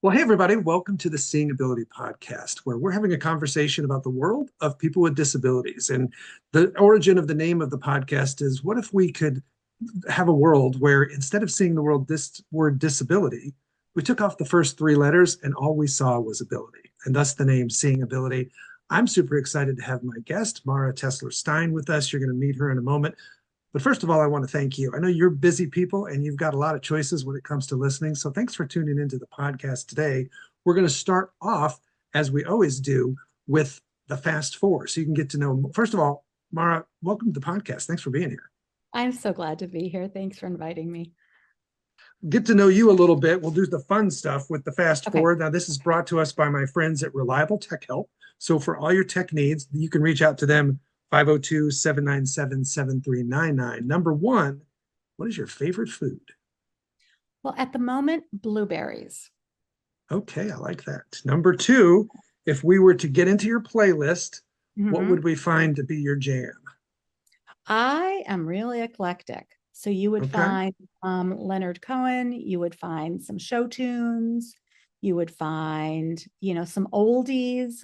Well, hey, everybody, welcome to the Seeing Ability podcast, where we're having a conversation about the world of people with disabilities. And the origin of the name of the podcast is what if we could have a world where instead of seeing the world this word disability, we took off the first three letters and all we saw was ability, and thus the name Seeing Ability. I'm super excited to have my guest, Mara Tessler Stein, with us. You're going to meet her in a moment. But first of all, I want to thank you. I know you're busy people and you've got a lot of choices when it comes to listening. So thanks for tuning into the podcast today. We're going to start off, as we always do, with the fast four. So you can get to know, first of all, Mara, welcome to the podcast. Thanks for being here. I'm so glad to be here. Thanks for inviting me. Get to know you a little bit. We'll do the fun stuff with the fast Okay. four. Now, this is brought to us by my friends at Reliable Tech Help. So for all your tech needs, you can reach out to them 502-797-7399. Number one, what is your favorite food? Well, at the moment, blueberries. Okay, I like that. Number two, if we were to get into your playlist, what Mhm. would we find to be your jam? I am really eclectic. So you would Okay. find Leonard Cohen, you would find some show tunes, you would find, some oldies.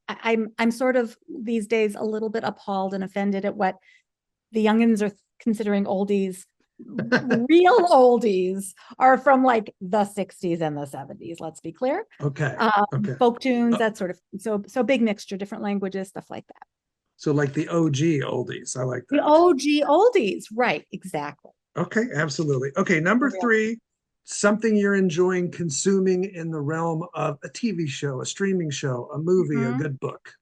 I'm sort of these days a little bit appalled and offended at what the youngins are considering oldies. Real oldies are from like the 60s and the 70s, let's be clear. Okay. Okay. Folk tunes, Uh, that sort of, so big mixture, different languages, stuff like that. so like the OG oldies. I like The that. OG oldies, right? Exactly. Okay, absolutely. Okay, number For real. three, something you're enjoying consuming in the realm of a TV show, a streaming show, a movie, a Mhm, good book.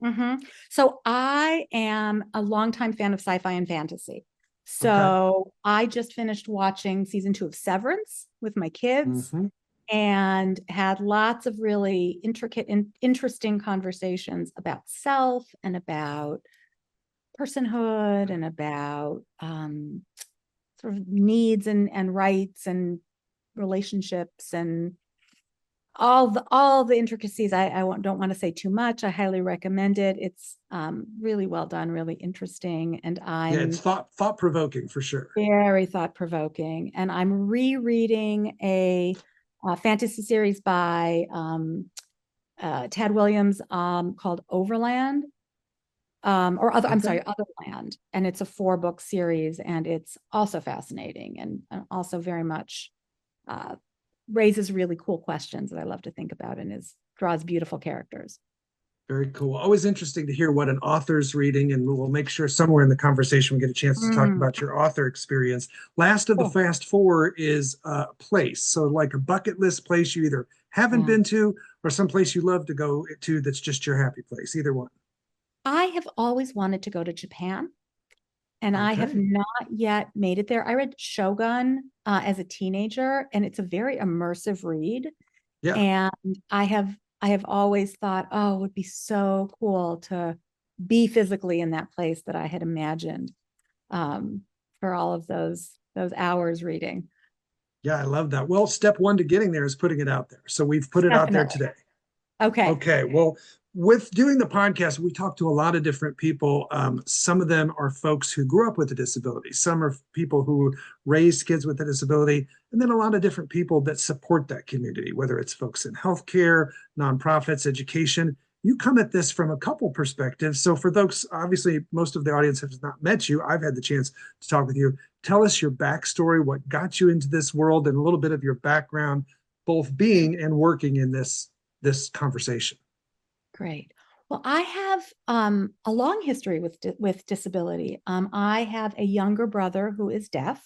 mhm. So I am a longtime fan of sci-fi and fantasy. Okay. So I just finished watching season 2 of Severance with my kids Hmm. and had lots of really intricate and interesting conversations about self and about personhood and about sort of needs and rights and relationships and all the intricacies. Don't want to say too much. I highly recommend it. It's really well done, really interesting, and Yeah, it's I'm thought provoking for sure. very thought provoking. And I'm rereading a fantasy series by Ted Williams called Overland. Or other, I'm Okay. sorry, Otherland, and it's a 4-book series, and it's also fascinating and also very much uh, raises really cool questions that I love to think about and is draws beautiful characters. Very cool. Always interesting to hear what an author's reading, and we'll make sure somewhere in the conversation we get a chance to talk Mm, about your author experience. Last of the cool. fast four is a place. So, like a bucket list place you either haven't Yeah. been to or some place you love to go to that's just your happy place, either one. I have always wanted to go to Japan, and I have Okay. not yet made it there. I read Shogun as a teenager, and it's a very immersive read. Yeah. And I have always thought, oh, it would be so cool to be physically in that place that I had imagined um, for all of those hours reading. Yeah, I love that. Well, step one to getting there is putting it out there. So we've put it out there Definitely. today. Okay. Okay, well, with doing the podcast, we talk to a lot of different people. Some of them are folks who grew up with a disability. Some are people who raised kids with a disability, and then a lot of different people that support that community, whether it's folks in healthcare, nonprofits, education. You come at this from a couple perspectives. So for those, obviously, most of the audience has not met you. I've had the chance to talk with you. Tell us your backstory, what got you into this world, and a little bit of your background, both being and working in this conversation. Great. Well, I have a long history with disability. I have a younger brother who is deaf.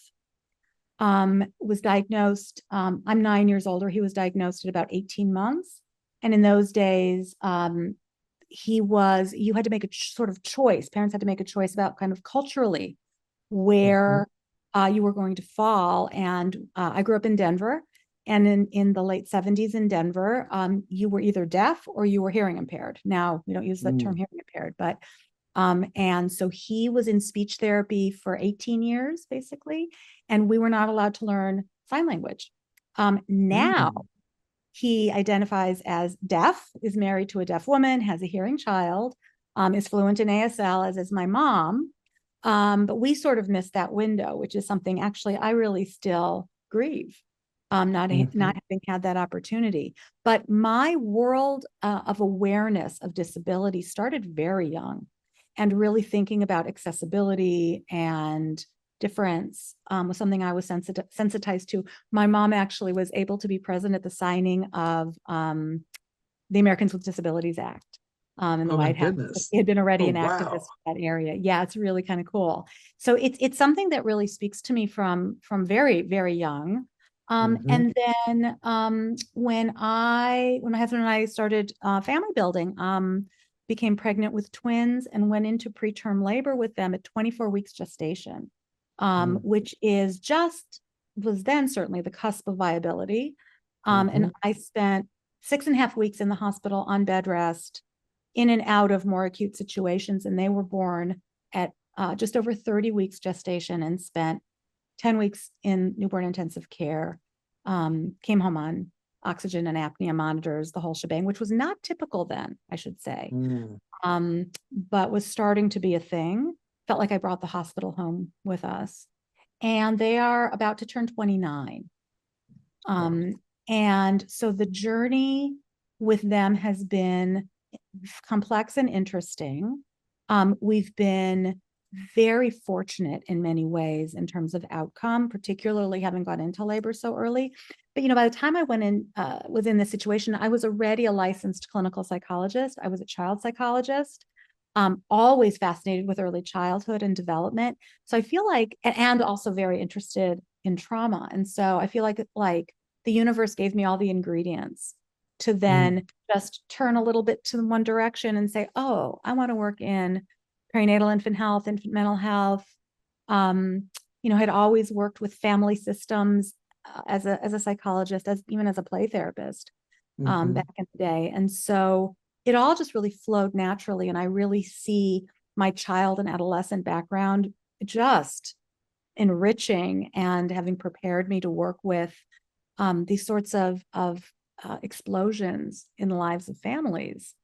Was diagnosed. I'm 9 years older. He was diagnosed at about 18 months, and in those days, you had to make a sort of choice. Parents had to make a choice about kind of culturally Mhm. where you were going to fall. And I grew up in Denver. And in the late 70s in Denver, you were either deaf or you were hearing impaired. Now, we don't use the term Mm. hearing impaired, but and so he was in speech therapy for 18 years, basically, and we were not allowed to learn sign language. Now Mm. he identifies as deaf, is married to a deaf woman, has a hearing child, is fluent in ASL, as is my mom. But we sort of missed that window, which is something actually I really still grieve. not having had that opportunity. But my world of awareness of disability started very young, and really thinking about accessibility and difference was something I was sensitized to. My mom actually was able to be present at the signing of the Americans with Disabilities Act in the Oh my White House. goodness. He had been already Oh an wow. activist in that area. Yeah, it's really kind of cool. So it's something that really speaks to me from very, very young. And then when my husband and I started family building, became pregnant with twins and went into preterm labor with them at 24 weeks gestation, which was then certainly the cusp of viability. And I spent 6.5 weeks in the hospital on bed rest, in and out of more acute situations. And they were born at just over 30 weeks gestation, and spent 10 weeks in newborn intensive care, came home on oxygen and apnea monitors, the whole shebang, which was not typical then, I should say, but was starting to be a thing. Felt like I brought the hospital home with us. And they are about to turn 29. And so the journey with them has been complex and interesting. We've been very fortunate in many ways in terms of outcome, particularly having gone into labor so early. But, by the time I went in, was in this situation, I was already a licensed clinical psychologist. I was a child psychologist, always fascinated with early childhood and development. So I feel like, and also very interested in trauma. And so I feel like the universe gave me all the ingredients to then just turn a little bit to one direction and say, oh, I want to work in perinatal infant health, infant mental health. Had always worked with family systems as a psychologist, even as a play therapist back in the day. And so it all just really flowed naturally. And I really see my child and adolescent background just enriching and having prepared me to work with these sorts of explosions in the lives of families.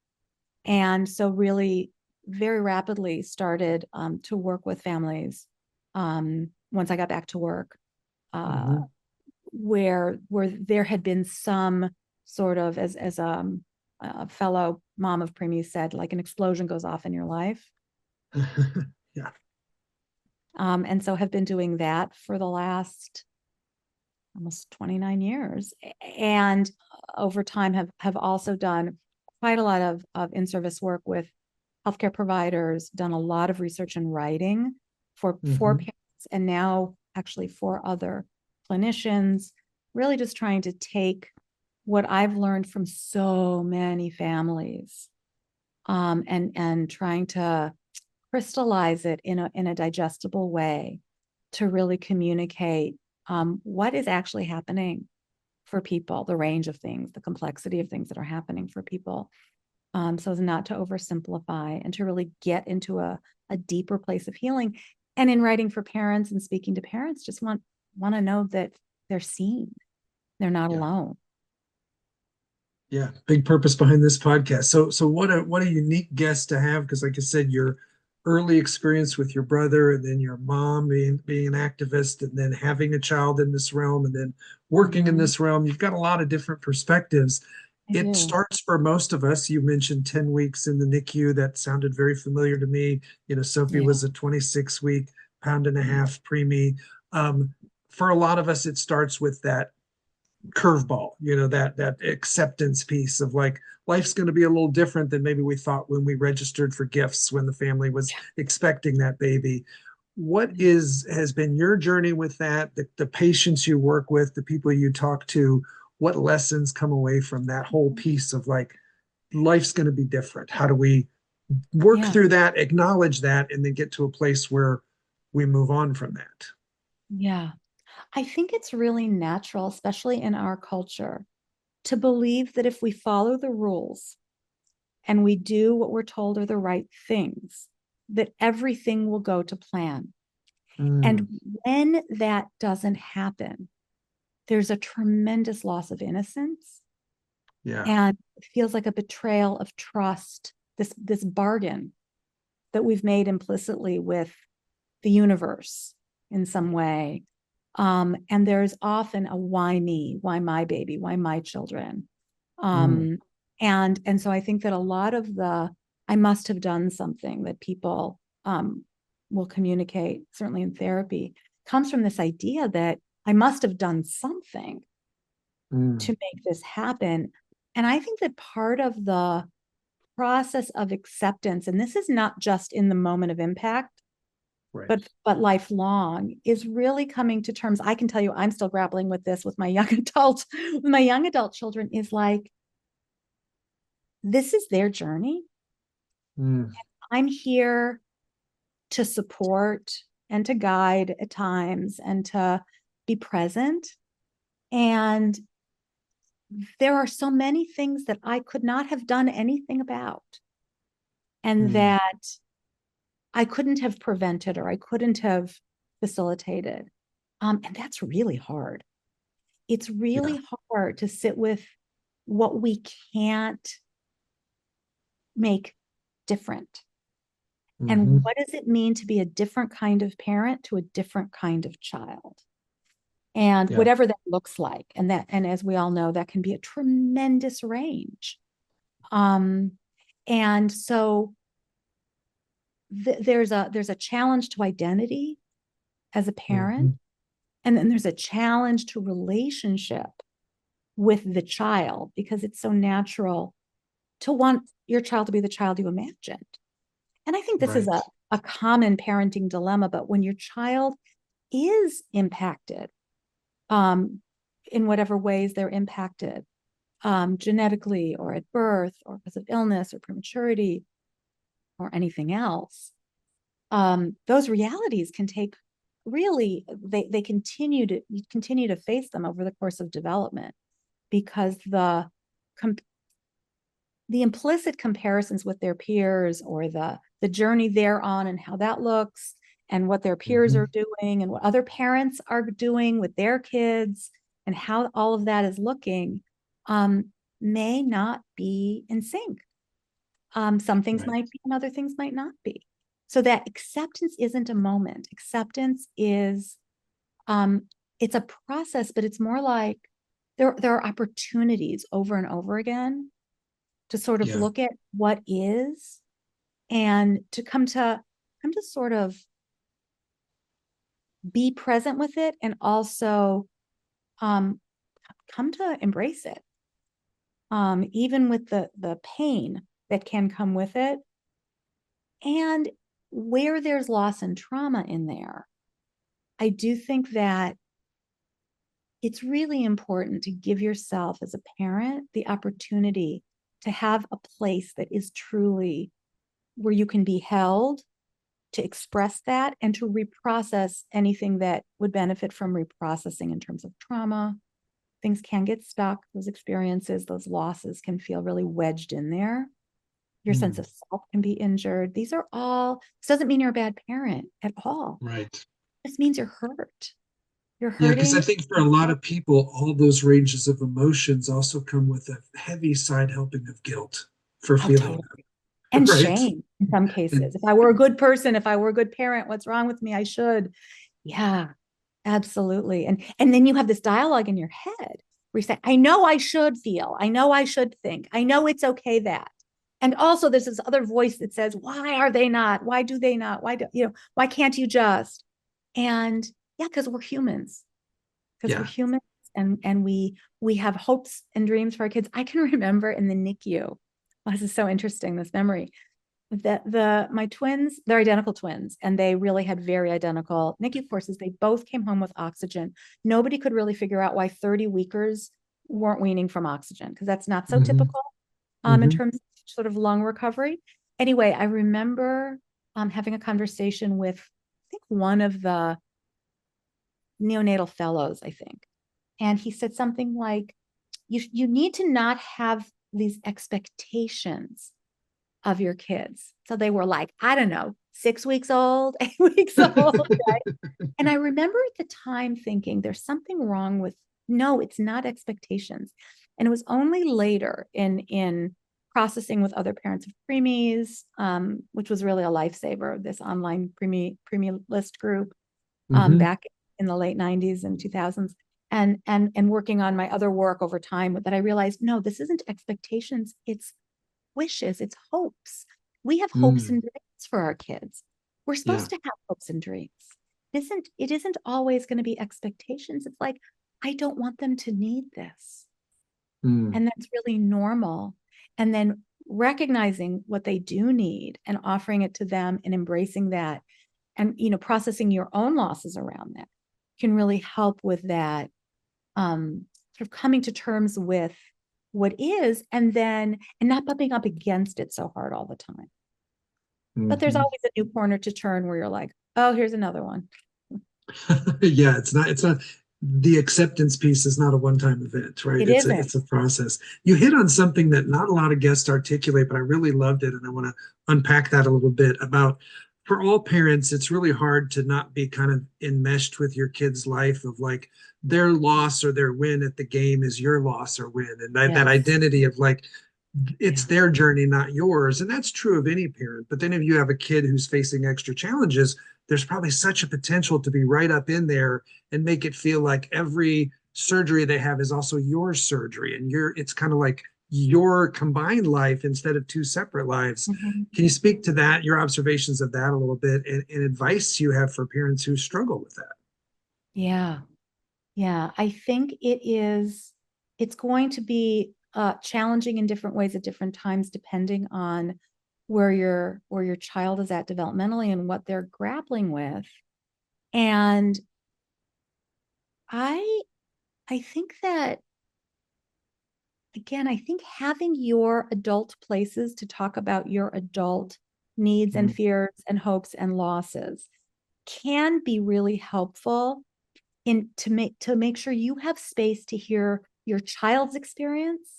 And so really very rapidly started to work with families once I got back to work, where there had been some sort of, as a fellow mom of preemies said, like an explosion goes off in your life. Yeah. And so have been doing that for the last almost 29 years. And over time have also done quite a lot of in-service work with healthcare providers, done a lot of research and writing for parents, and now actually for other clinicians, really just trying to take what I've learned from so many families, and trying to crystallize it in a digestible way to really communicate what is actually happening for people, the range of things, the complexity of things that are happening for people, so as not to oversimplify and to really get into a deeper place of healing. And in writing for parents and speaking to parents, just want to know that they're seen, they're not alone. Yeah, big purpose behind this podcast. So what a unique guest to have, because like I said, your early experience with your brother, and then your mom being an activist, and then having a child in this realm, and then working in this realm. You've got a lot of different perspectives. It starts for most of us. You mentioned 10 weeks in the NICU. That sounded very familiar to me. Sophie was a 26-week, pound and a half preemie. For a lot of us, it starts with that curveball, that acceptance piece of like, life's going to be a little different than maybe we thought when we registered for gifts when the family was expecting that baby. What has been your journey with that, the patients you work with, the people you talk to? What lessons come away from that whole piece of like, life's going to be different? How do we work through that, acknowledge that, and then get to a place where we move on from that? Yeah. I think it's really natural, especially in our culture, to believe that if we follow the rules and we do what we're told are the right things, that everything will go to plan. And when that doesn't happen, there's a tremendous loss of innocence. Yeah. And it feels like a betrayal of trust, this bargain that we've made implicitly with the universe in some way. And there's often a why me, why my baby, why my children. Mm, Um, and so I think that a lot of the I must have done something that people will communicate, certainly in therapy, comes from this idea that I must have done something mm, to make this happen. And I think that part of the process of acceptance, and this is not just in the moment of impact, right. but lifelong, is really coming to terms. I can tell you, I'm still grappling with this with my young adult, with my young adult children, is like, this is their journey. Mm, I'm here to support and to guide at times and to be present. And there are so many things that I could not have done anything about, and mm, that I couldn't have prevented or I couldn't have facilitated. And that's really hard. It's yeah. really hard to sit with what we can't make different. And Hmm. what does it mean to be a different kind of parent to a different kind of child? And Yeah. whatever that looks like. And as we all know, that can be a tremendous range. Um, and so there's a challenge to identity as a parent, Hmm. and then there's a challenge to relationship with the child, because it's so natural to want your child to be the child you imagined. And I think this is Right. a common parenting dilemma, but when your child is impacted, um, in whatever ways they're impacted, genetically or at birth or because of illness or prematurity or anything else, those realities can take really, they continue to face them over the course of development, because the implicit comparisons with their peers, or the journey they're on and how that looks, and what their peers are Hmm. doing and what other parents are doing with their kids, and how all of that is looking, um, may not be in sync. Some things Right. might be and other things might not be. So that acceptance isn't a moment. Acceptance is, um, it's a process, but it's more like there are opportunities over and over again to sort of Yeah. look at what is, and to come to sort of be present with it, and also um, come to embrace it, even with the pain that can come with it. And where there's loss and trauma in there, I do think that it's really important to give yourself as a parent the opportunity to have a place that is truly where you can be held, to express that, and to reprocess anything that would benefit from reprocessing in terms of trauma. Things can get stuck. Those experiences, those losses can feel really wedged in there. Your sense Mm, of self can be injured. This doesn't mean you're a bad parent at all. right. This means you're hurt. You're Yeah, because I hurting. think for a lot of people, all those ranges of emotions also come with a heavy side helping of guilt for Oh, feeling totally. them, And right? shame in some And cases. If I were a good person, if I were a good parent, what's wrong with me? I should. Yeah, absolutely. And then you have this dialogue in your head where you say, I know I should feel, I know I should think, I know it's okay that. And also there's this other voice that says, why are they not? Why do they not? Why can't you just? And yeah, because we're humans. Because we're yeah. humans, and we have hopes and dreams for our kids. I can remember in the NICU. Oh, this is so interesting, this memory. My twins, they're identical twins, and they really had very identical NICU courses. They both came home with oxygen. Nobody could really figure out why 30 weekers weren't weaning from oxygen, because that's not so Hmm. typical in Hmm. terms of sort of lung recovery. Anyway, I remember having a conversation with, I think, one of the neonatal fellows, I think. And he said something like, you need to not have these expectations of your kids. So they were like, I don't know, 6 weeks old, 8 weeks old, right? And I remember at the time thinking, there's something wrong with, no, it's not expectations. And it was only later in processing with other parents of preemies, which was really a lifesaver, this online preemie list group, Hmm. back in the late 90s and 2000s, and working on my other work over time, that I realized, no, this isn't expectations, it's wishes, it's hopes. We have hopes Mm, and dreams for our kids. We're yeah. supposed to have hopes and dreams. It isn't always going to be expectations. It's like, I don't want them to need this. Mm, And that's really normal. And then recognizing what they do need and offering it to them and embracing that, and processing your own losses around that can really help with that, sort of coming to terms with what is, and not bumping up against it so hard all the time. But there's mhm. always a new corner to turn where you're like, oh, here's another one. Yeah, it's not the acceptance piece is not a one-time event, right? It It's a isn't. it's a process. You hit on something that not a lot of guests articulate, but I really loved it, and I want to unpack that a little bit about for all parents, it's really hard to not be kind of enmeshed with your kid's life of like their loss or their win at the game is your loss or win. And that Yes. identity of like it's Yeah. their journey, not yours. And that's true of any parent. But then if you have a kid who's facing extra challenges, there's probably such a potential to be right up in there and make it feel like every surgery they have is also your surgery. And it's kind of like your combined life instead of two separate lives. Mhm. Can you speak to that, your observations of that a little bit, and advice you have for parents who struggle with that? Yeah. Yeah. I think it's going to be challenging in different ways at different times, depending on where your child is at developmentally and what they're grappling with. And I I think that, again, I think having your adult places to talk about your adult needs and Mm, fears and hopes and losses can be really helpful in to make sure you have space to hear your child's experience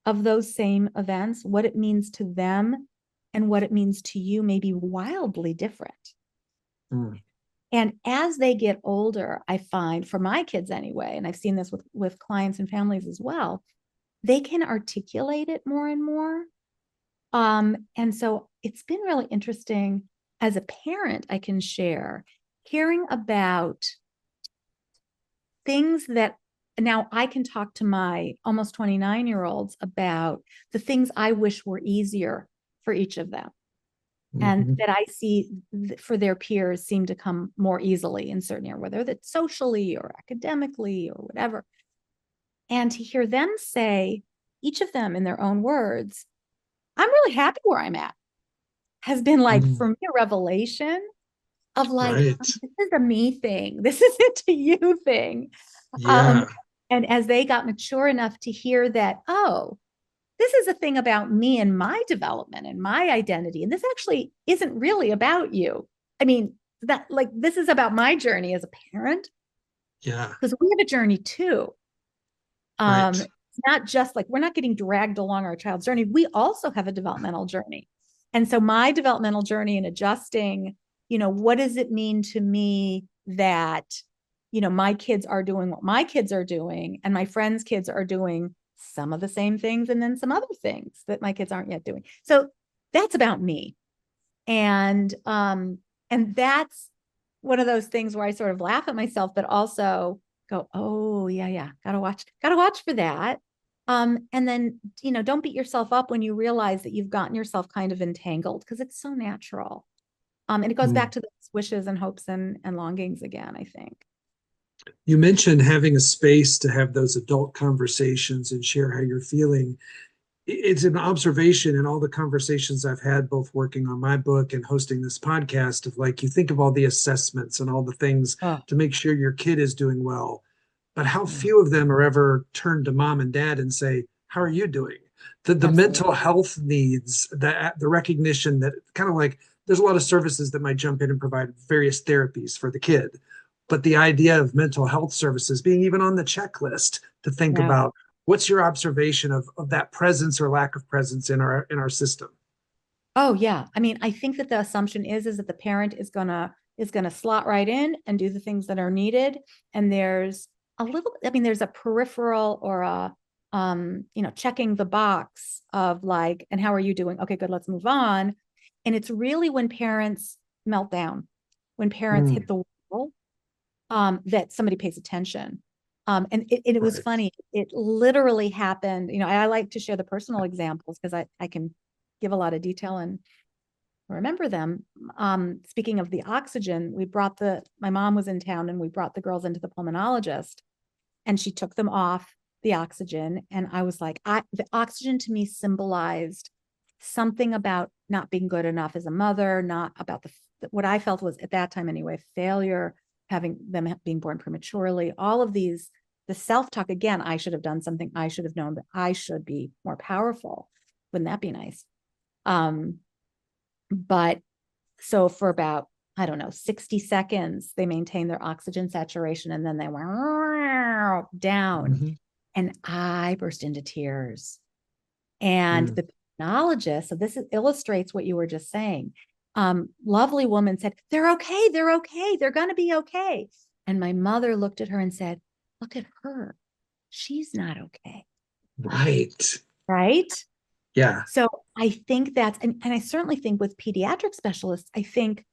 of those same events, what it means to them and what it means to you may be wildly different. mm, And as they get older, I find, for my kids anyway, and I've seen this with clients and families as well, they can articulate it more and more. And so it's been really interesting as a parent, I can share hearing about things that now I can talk to my almost 29-year-olds about the things I wish were easier for each of them, and mhm, that I see for their peers seem to come more easily in certain areas, whether that's socially or academically or whatever. And to hear them say, each of them in their own words, I'm really happy where I'm at, has been like mm. for me a revelation of like, Right. oh, this is a me thing. This isn't a you thing. Um, Yeah. and as they got mature enough to hear that, oh, this is a thing about me and my development and my identity. And this actually isn't really about you. I mean, that like this is about my journey as a parent, Yeah. because we have a journey too. Right. It's not just like we're not getting dragged along our child's journey. We also have a developmental journey. And so my developmental journey in adjusting, what does it mean to me that, my kids are doing what my kids are doing and my friends' kids are doing some of the same things and then some other things that my kids aren't yet doing. So that's about me. And that's one of those things where I sort of laugh at myself, but also go, oh yeah, yeah, gotta watch for that. And then, don't beat yourself up when you realize that you've gotten yourself kind of entangled, because it's so natural. And it goes Mm. back to those wishes and hopes and longings again, I think. You mentioned having a space to have those adult conversations and share how you're feeling. It's an observation in all the conversations I've had, both working on my book and hosting this podcast, of like you think of all the assessments and all the things Oh, to make sure your kid is doing well, but how yeah, few of them are ever turned to mom and dad and say, how are you doing? The absolutely. mental health needs, the recognition that kind of like there's a lot of services that might jump in and provide various therapies for the kid, but the idea of mental health services being even on the checklist to think Yeah. about. What's your observation of that presence or lack of presence in our system? Oh yeah. I mean, I think that the assumption is that the parent is gonna slot right in and do the things that are needed. And there's a peripheral or checking the box of like, and how are you doing? Okay, good, let's move on. And it's really when parents melt down, when parents hit Mm, the wall, that somebody pays attention. And it was Right. funny. It literally happened. I like to share the personal examples because I can give a lot of detail and remember them. Speaking of the oxygen, my mom was in town and we brought the girls into the pulmonologist and she took them off the oxygen. And I was like, the oxygen to me symbolized something about not being good enough as a mother, not about what I felt was at that time anyway, failure, having them being born prematurely, all of these, the self-talk, again, I should have done something, I should have known that I should be more powerful. Wouldn't that be nice? But so for about, I don't know, 60 seconds, they maintained their oxygen saturation and then they went down. Mm-hmm. And I burst into tears. And Mm. the pulmonologist, so illustrates what you were just saying. Lovely woman said, they're okay, they're going to be okay. And my mother looked at her and said, look at her. She's not okay. Right. Right? Yeah. So I think and I certainly think with pediatric specialists, I think,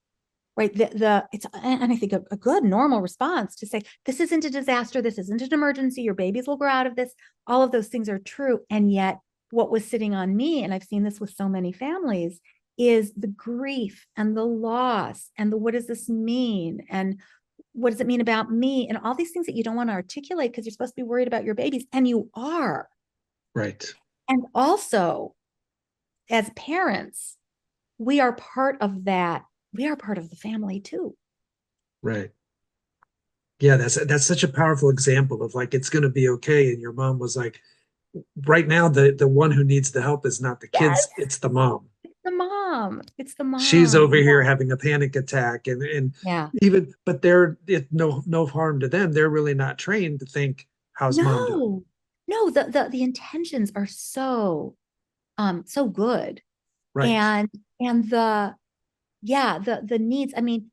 right, and I think a good normal response to say, this isn't a disaster, this isn't an emergency, your babies will grow out of this. All of those things are true. And yet what was sitting on me, and I've seen this with so many families, is the grief and the loss and what does this mean? And what does it mean about me? And all these things that you don't want to articulate because you're supposed to be worried about your babies, and you are. Right. And also, as parents, we are part of that. We are part of the family too. Right. Yeah, that's such a powerful example of like it's going to be okay. And your mom was like, right now the one who needs the help is not the Yes, kids, it's the mom. it's the mom. It's the She's mom. over here having a panic attack, and Yeah. even but no harm to them. They're really not trained to think, how's mom doing? No, no, the intentions are so good. Right. And the needs, I mean,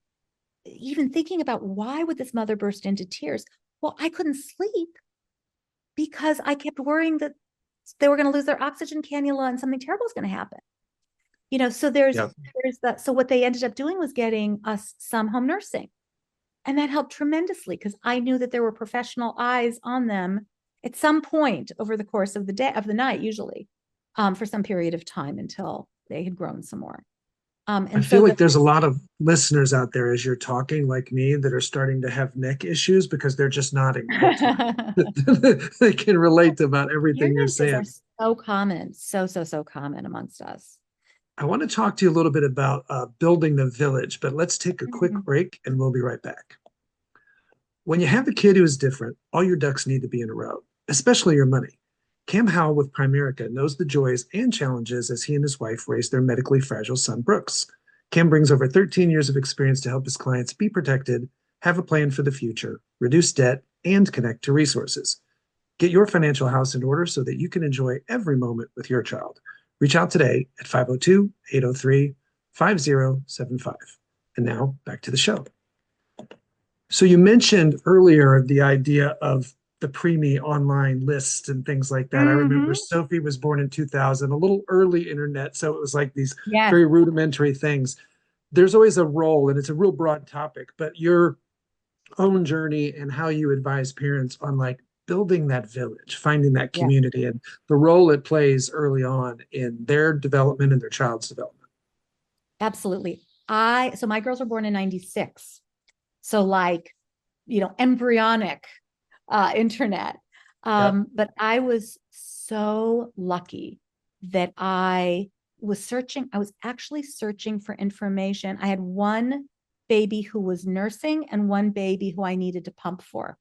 even thinking about why would this mother burst into tears? Well, I couldn't sleep because I kept worrying that they were going to lose their oxygen cannula and something terrible was going to happen. So Yeah. there's that. So what they ended up doing was getting us some home nursing. And that helped tremendously because I knew that there were professional eyes on them at some point over the course of the night, usually, for some period of time until they had grown some more. I And feel so like there's a lot of listeners out there as you're talking, like me, that are starting to have neck issues because they're just nodding the whole time. They can relate to about everything you're experiences are saying. so common, so common amongst us. I want to talk to you a little bit about building the village, but let's take a quick Mhm. break and we'll be right back. When you have a kid who is different, all your ducks need to be in a row, especially your money. Cam Howell with Primerica knows the joys and challenges as he and his wife raise their medically fragile son, Brooks. Cam brings over 13 years of experience to help his clients be protected, have a plan for the future, reduce debt, and connect to resources. Get your financial house in order so that you can enjoy every moment with your child. Reach out today at 502 803 5075. And now back to the show. So you mentioned earlier the idea of the preemie online lists and things like that. I remember Mhm. Sophie was born in 2000, a little early internet, so it was like these Yes, very rudimentary things. There's always a role, and it's a real broad topic, but your own journey and how you advise parents on like building that village, finding that yes, community, and the role it plays early on in their development and their child's development. absolutely. So my girls were born in 96. So like, embryonic internet. Yep. But I was so lucky that I was actually searching for information. I had one baby who was nursing and one baby who I needed to pump for.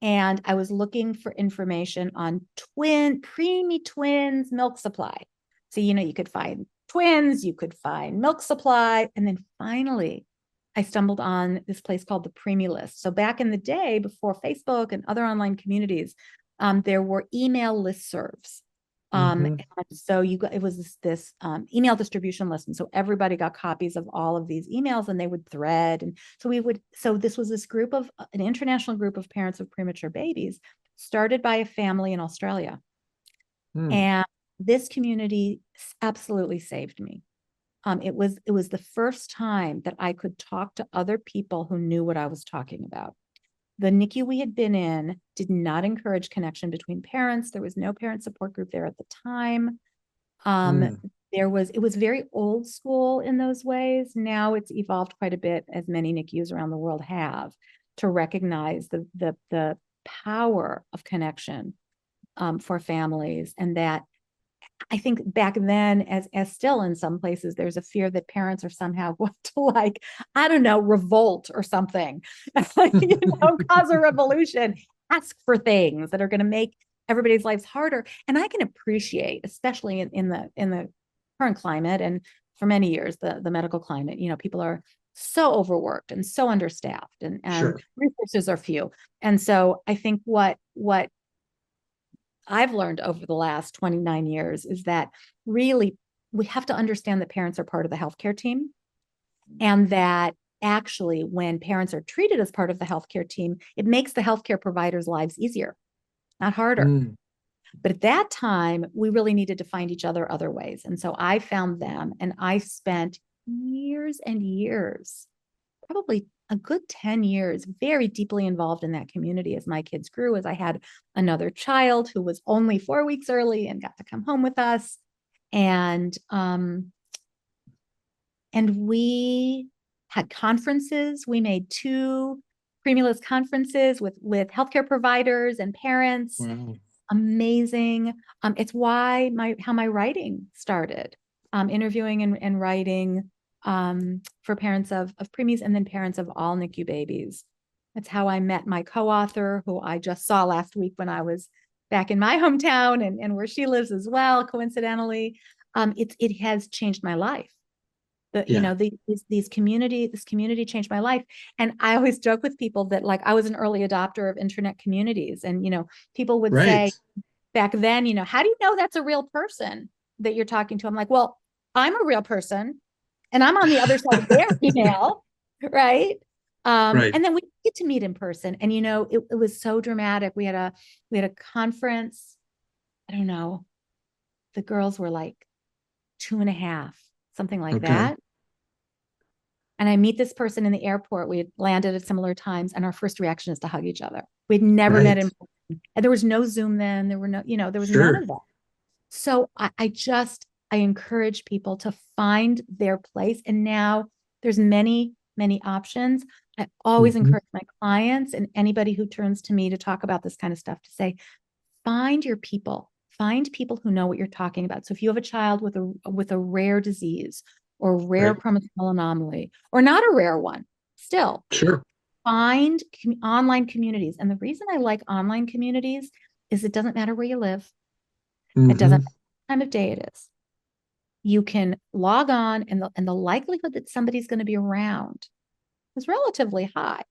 And I was looking for information on preemie twins milk supply. So, you could find twins, you could find milk supply. And then finally, I stumbled on this place called the preemie list. So back in the day, before Facebook and other online communities, there were email listservs. Mm-hmm. And so it was this email distribution list. And so everybody got copies of all of these emails and they would thread. And so this was this group of an international group of parents of premature babies started by a family in Australia. Hmm. And this community absolutely saved me. It was the first time that I could talk to other people who knew what I was talking about. the NICU we had been in did not encourage connection between parents. There was no parent support group there at the time. Mm. It was very old school in those ways. Now it's evolved quite a bit, as many NICUs around the world have, to recognize the power of connection for families. And that I think back then, as still in some places, there's a fear that parents are somehow going to, like, I don't know, revolt or something, cause a revolution, ask for things that are going to make everybody's lives harder. And I can appreciate, especially in the current climate, and for many years, the medical climate, people are so overworked and so understaffed, and Sure. resources are few. And so I think what I've learned over the last 29 years is that really we have to understand that parents are part of the healthcare team, and that actually when parents are treated as part of the healthcare team, it makes the healthcare providers' lives easier, not harder. Mm. But at that time, we really needed to find each other other ways. And so I found them, and I spent years and years, probably a good 10 years, very deeply involved in that community as my kids grew, as I had another child who was only 4 weeks early and got to come home with us. And we had conferences. We made 2 preemie conferences with healthcare providers and parents. Wow. Amazing. It's why how my writing started, interviewing and writing for parents of preemies, and then parents of all NICU babies. That's how I met my co-author, who I just saw last week when I was back in my hometown, and where she lives as well, coincidentally. It has changed my life. Yeah. This community changed my life. And I always joke with people that, like, I was an early adopter of internet communities. And, people would Right. say back then, how do you know that's a real person that you're talking to? I'm like, well, I'm a real person, and I'm on the other side of their email, right? Right. And then we get to meet in person, and it was so dramatic. We had a conference. I don't know. The girls were like 2.5, something like Okay. that. And I meet this person in the airport. We had landed at similar times, and our first reaction is to hug each other. We'd never met Right. in person, and there was no Zoom then. There were there was none Sure. of that. So I encourage people to find their place. And now there's many, many options. I always Hmm. encourage my clients and anybody who turns to me to talk about this kind of stuff to say, find your people. Find people who know what you're talking about. So if you have a child with a rare disease or rare Right. chromosomal anomaly, or not a rare one, still Sure. find online communities. And the reason I like online communities is it doesn't matter where you live. It doesn't Hmm. matter what time of day it is. You can log on, and the likelihood that somebody's going to be around is relatively high.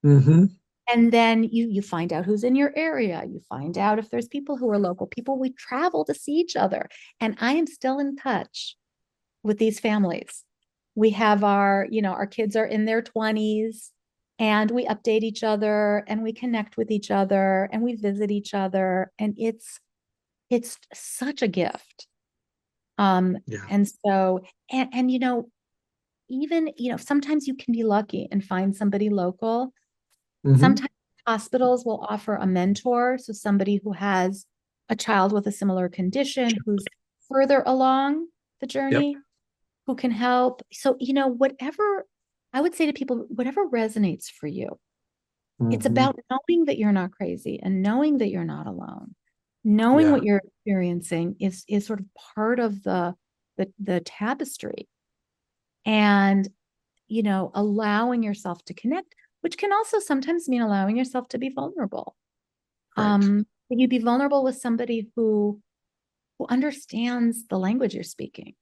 Hmm. And then you find out who's in your area. You find out if there's people who are local, people we travel to see each other. And I am still in touch with these families. We have our kids are in their 20s, and we update each other, and we connect with each other, and we visit each other. And it's such a gift. Yeah. And so, and even, sometimes you can be lucky and find somebody local. Hmm. Sometimes hospitals will offer a mentor. So somebody who has a child with a similar condition, who's further along the Yep. journey, who can help. So, whatever I would say to people, whatever resonates for you, it's Hmm. about knowing that you're not crazy, and knowing that you're not alone. Knowing Yeah. what you're experiencing is sort of part of the tapestry. And allowing yourself to connect, which can also sometimes mean allowing yourself to be vulnerable. Right. Can you be vulnerable with somebody who understands the language you're speaking?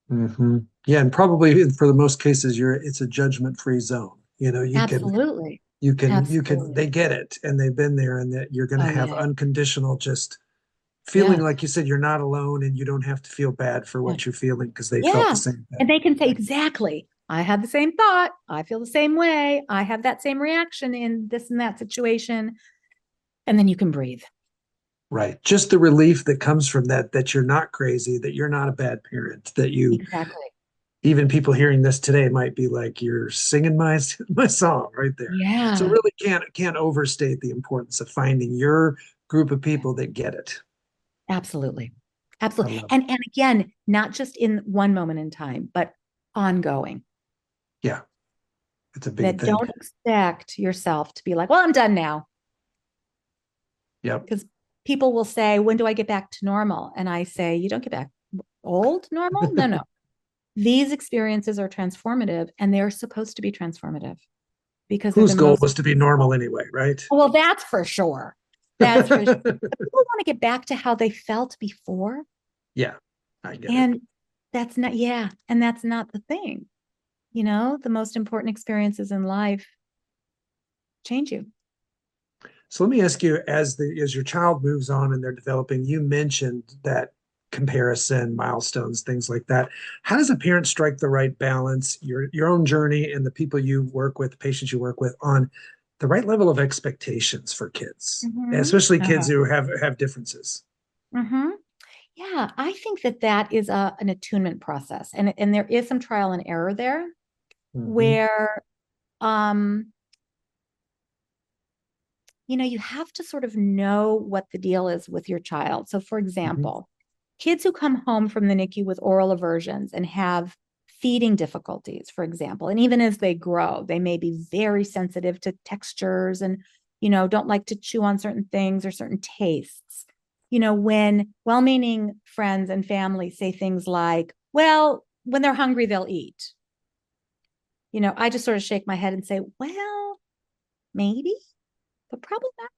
Hmm. Yeah, and probably for the most cases, it's a judgment-free zone. Absolutely. They Absolutely. get it, and they've been there, and that you're going to Oh have yeah. unconditional, just feeling Yeah. like you said, you're not alone, and you don't have to feel bad for Yeah. what you're feeling because they felt the Yeah. same And thing. they can say, exactly, I had the same thought. I feel the same way. I have that same reaction in this and that situation. And then you can breathe. Right. Just the relief that comes from that you're not crazy, that you're not a bad parent, that you Exactly. even people hearing this today might be like, you're singing my my song right there. So Yeah, really can't overstate the importance of finding your group of people that get it. absolutely. I Absolutely. love it. And again, not just in one moment in time, but ongoing. Yeah, it's a big That thing. don't expect yourself to be like, well, I'm done now. Yep. Because people will say, when do I get back to normal? And I say, you don't get back old normal? No, no. These experiences are transformative and they're supposed to be transformative because they're Whose the goal most, was to be normal anyway, right? well, that's for sure. That's for sure. But people want to get back to how they felt before. Yeah, I get it. And that's not, yeah. And that's not the thing. The most important experiences in life change you. So let me ask you, as your child moves on and they're developing, you mentioned that comparison, milestones, things like that. How does a parent strike the right balance, your own journey and the people you work with, the patients you work with, on the right level of expectations for kids, Mm-hmm. especially kids Uh-huh. who have differences? Mm-hmm. Yeah, I think that is an attunement process, and there is some trial and error there, Hmm. where um, you have to sort of know what the deal is with your child. So, for Hmm. example, kids who come home from the NICU with oral aversions and have feeding difficulties, for example, and even as they grow, they may be very sensitive to textures and don't like to chew on certain things or certain tastes. When well-meaning friends and family say things like, well, when they're hungry, they'll eat. I just sort of shake my head and say, well, maybe, but probably not.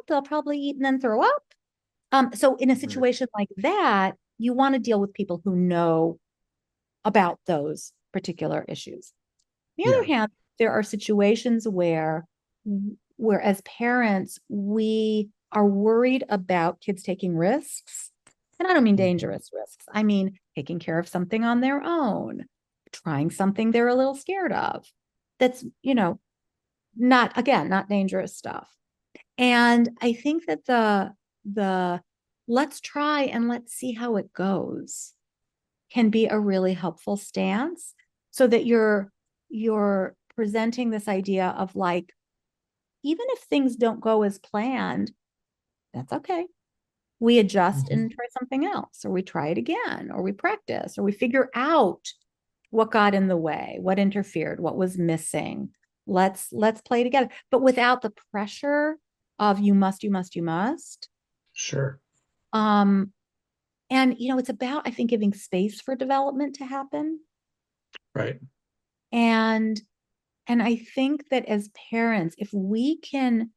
They'll probably eat and then throw up. So in a Right. situation like that, you want to deal with people who know about those particular issues. On the Yeah. other hand, there are situations where as parents, we are worried about kids taking risks. And I don't mean Mhm. dangerous risks. I mean taking care of something on their own, trying something they're a little scared of. That's, not dangerous stuff. And I think that the let's try and let's see how it goes can be a really helpful stance, so that you're presenting this idea of like, even if things don't go as planned, that's okay. We adjust Mhm. and try something else, or we try it again, or we practice, or we figure out what got in the way, what interfered, what was missing. Let's play together, but without the pressure of you must, you must, you must. Sure. Um, and it's about, I think, giving space for development to happen. Right. And I think that as parents, if we can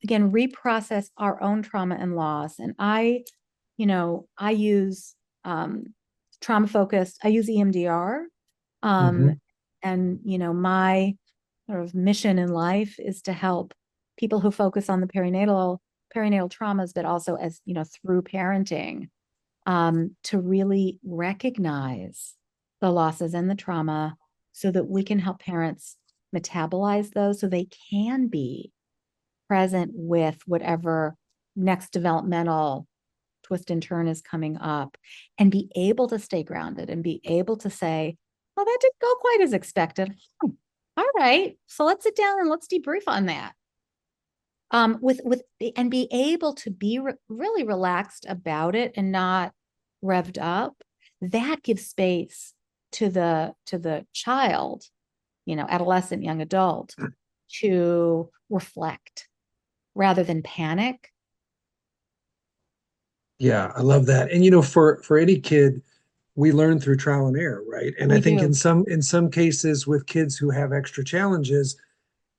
again reprocess our own trauma and loss, and I use trauma focused, I use EMDR. Um, Hmm. and my sort of mission in life is to help people who focus on the perinatal traumas, but also as through parenting, to really recognize the losses and the trauma so that we can help parents metabolize those so they can be present with whatever next developmental twist and turn is coming up, and be able to stay grounded and be able to say, well, that didn't go quite as expected. All right, so let's sit down and let's debrief on that. With and be able to be really relaxed about it and not revved up. That gives space to the child, adolescent, young adult, to reflect rather than panic. Yeah, I love that. And for any kid, we learn through trial and error, right? And I We think do. in some cases with kids who have extra challenges,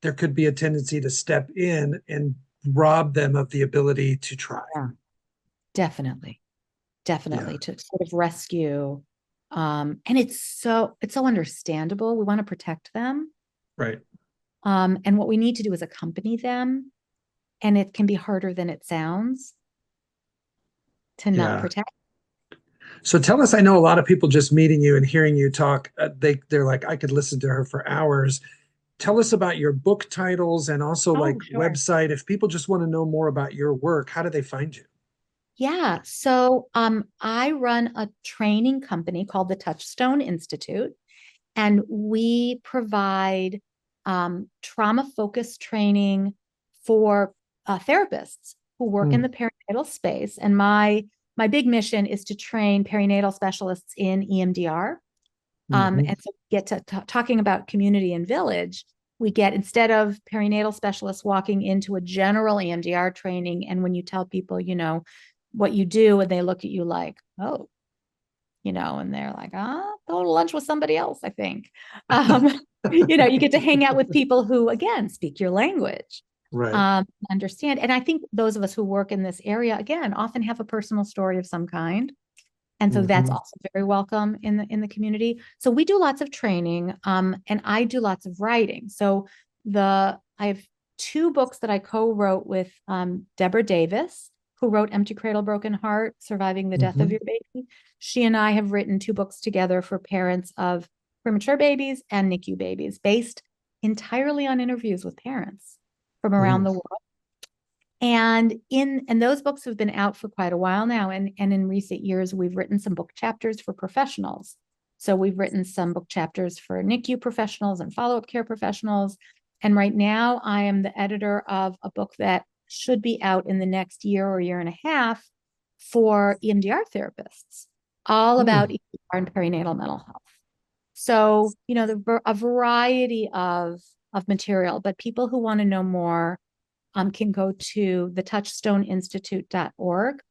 there could be a tendency to step in and rob them of the ability to try. Yeah, definitely. Yeah, Definitely to sort of rescue. And it's so understandable. We want to protect them. right. And what we need to do is accompany them. And it can be harder than it sounds to not Yeah. protect. So tell us, I know a lot of people just meeting you and hearing you talk, they're like, I could listen to her for hours. Tell us about your book titles and also like Oh, sure. website. If people just want to know more about your work, how do they find you? Yeah. So I run a training company called the Touchstone Institute, and we provide trauma-focused training for therapists who work in Mm, the perinatal space. And my big mission is to train perinatal specialists in EMDR. mhm. And so we get to talking about community and village. We get, instead of perinatal specialists walking into a general EMDR training, and when you tell people, what you do, and they look at you like, oh, and they're like, go to lunch with somebody else, I think. Um, you get to hang out with people who, again, speak your language, Right. understand. And I think those of us who work in this area, again, often have a personal story of some kind. And so that's Hmm. also very welcome in the community. So we do lots of training, and I do lots of writing. So I have two books that I co-wrote with Deborah Davis, who wrote Empty Cradle, Broken Heart, Surviving the Death of Hmm. Your Baby. She and I have written two books together for parents of premature babies and NICU babies, based entirely on interviews with parents from around Mm. the world. And those books have been out for quite a while now. And in recent years, we've written some book chapters for professionals. So we've written some book chapters for NICU professionals and follow-up care professionals. And right now, I am the editor of a book that should be out in the next year or year and a half for EMDR therapists, all about Mm. EMDR and perinatal mental health. So, a variety of material, but people who want to know more can go to thetouchstoneinstitute.org.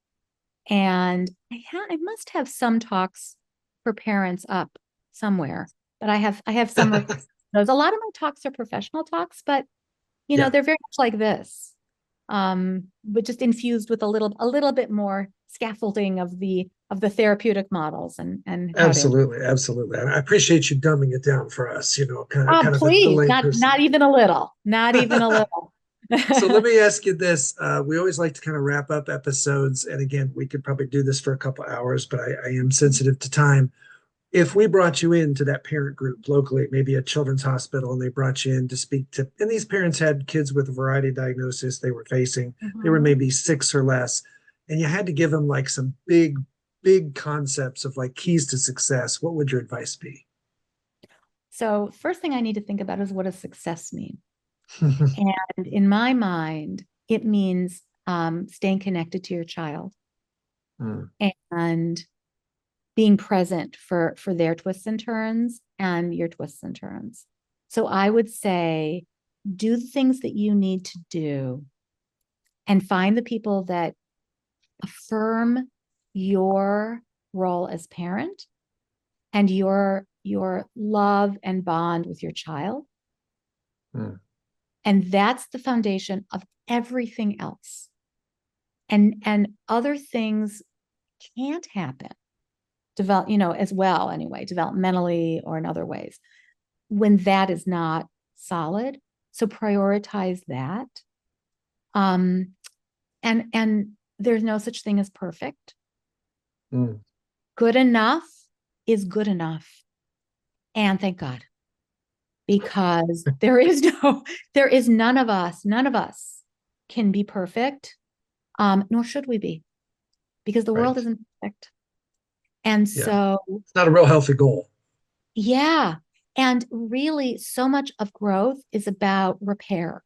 And I must have some talks for parents up somewhere, but I have some of those. A lot of my talks are professional talks, but Yeah, they're very much like this, but just infused with a little bit more scaffolding of the therapeutic models and how to. absolutely, absolutely. I appreciate you dumbing it down for us, Oh, kind of the please, lay not person. even a little, not even a little. So let me ask you this. We always like to kind of wrap up episodes. And again, we could probably do this for a couple hours, but I am sensitive to time. If we brought you into that parent group locally, maybe a children's hospital, and they brought you in to speak to, and these parents had kids with a variety of diagnoses they were facing, they were Mhm. maybe six or less, and you had to give them like some big, big concepts of like keys to success, what would your advice be? So first thing I need to think about is, what does success mean? And in my mind, it means staying connected to your child Mm, and being present for their twists and turns and your twists and turns. So I would say, do the things that you need to do and find the people that affirm your role as parent and your love and bond with your child. mm, And that's the foundation of everything else. And other things can't happen, as well anyway, developmentally or in other ways, when that is not solid. So prioritize that. Um, and there's no such thing as perfect. mm. Good enough is good enough. And thank God, because there is none of us can be perfect, nor should we be, because the world Right. isn't perfect. And Yeah. so, It's not a real healthy goal. yeah. And really, so much of growth is about repair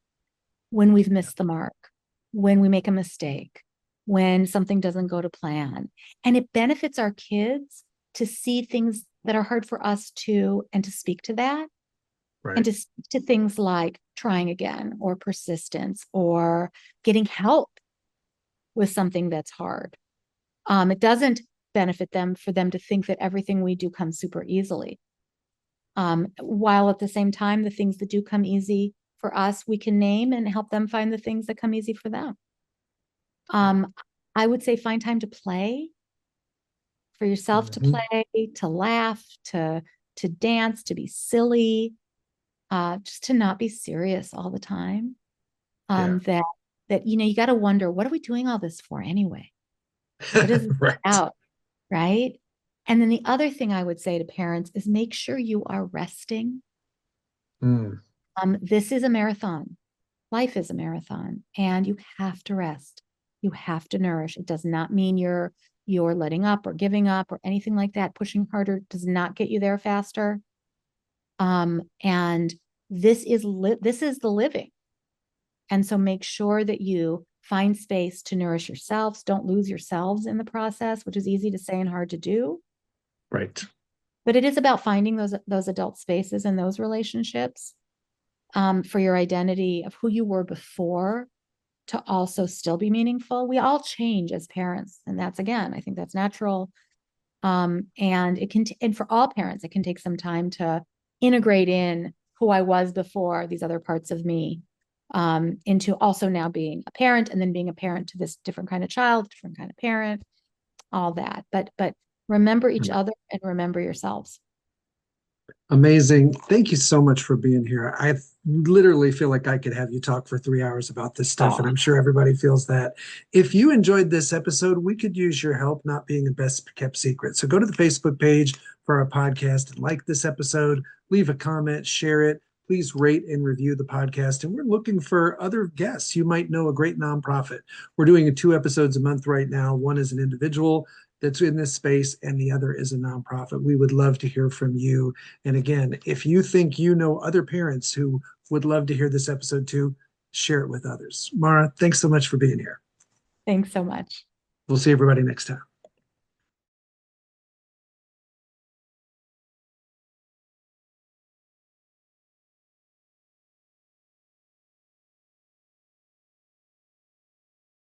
when we've Yeah. missed the mark, when we make a mistake, when something doesn't go to plan. And it benefits our kids to see things that are hard for us to, and to speak to that, and Right. to speak to things like trying again or persistence or getting help with something that's hard. It doesn't benefit them for them to think that everything we do comes super easily. While at the same time, the things that do come easy for us, we can name and help them find the things that come easy for them. Yeah. Um, I would say find time to play, for yourself to Hmm. play, to laugh, to dance, to be silly, just to not be serious all the time. Yeah. That you got to wonder, what are we doing all this for anyway? What is it Right. about, right? And then the other thing I would say to parents is, make sure you are resting. Mm, This is a marathon. Life is a marathon, and you have to rest. You have to nourish. It does not mean you're letting up or giving up or anything like that. Pushing harder does not get you there faster. And this is the living. And so make sure that you find space to nourish yourselves. Don't lose yourselves in the process, which is easy to say and hard to do. Right. But it is about finding those adult spaces and those relationships for your identity of who you were before to also still be meaningful. We all change as parents, and that's, again, I think that's natural. And it can, and for all parents, it can take some time to integrate in who I was before, these other parts of me, into also now being a parent, and then being a parent to this different kind of child, different kind of parent, all that. But remember each other and remember yourselves. Amazing. Thank you so much for being here. I literally feel like I could have you talk for 3 hours about this stuff, and Oh, I'm sure everybody feels that. If you enjoyed this episode, we could use your help not being a best kept secret. So go to the Facebook page for our podcast and like this episode, leave a comment, share it. Please rate and review the podcast. And we're looking for other guests. You might know a great nonprofit. We're doing 2 episodes a month right now. One is an individual that's in this space, and the other is a nonprofit. We would love to hear from you. And again, if you think you know other parents who would love to hear this episode too, share it with others. Mara, thanks so much for being here. thanks so much. We'll see everybody next time.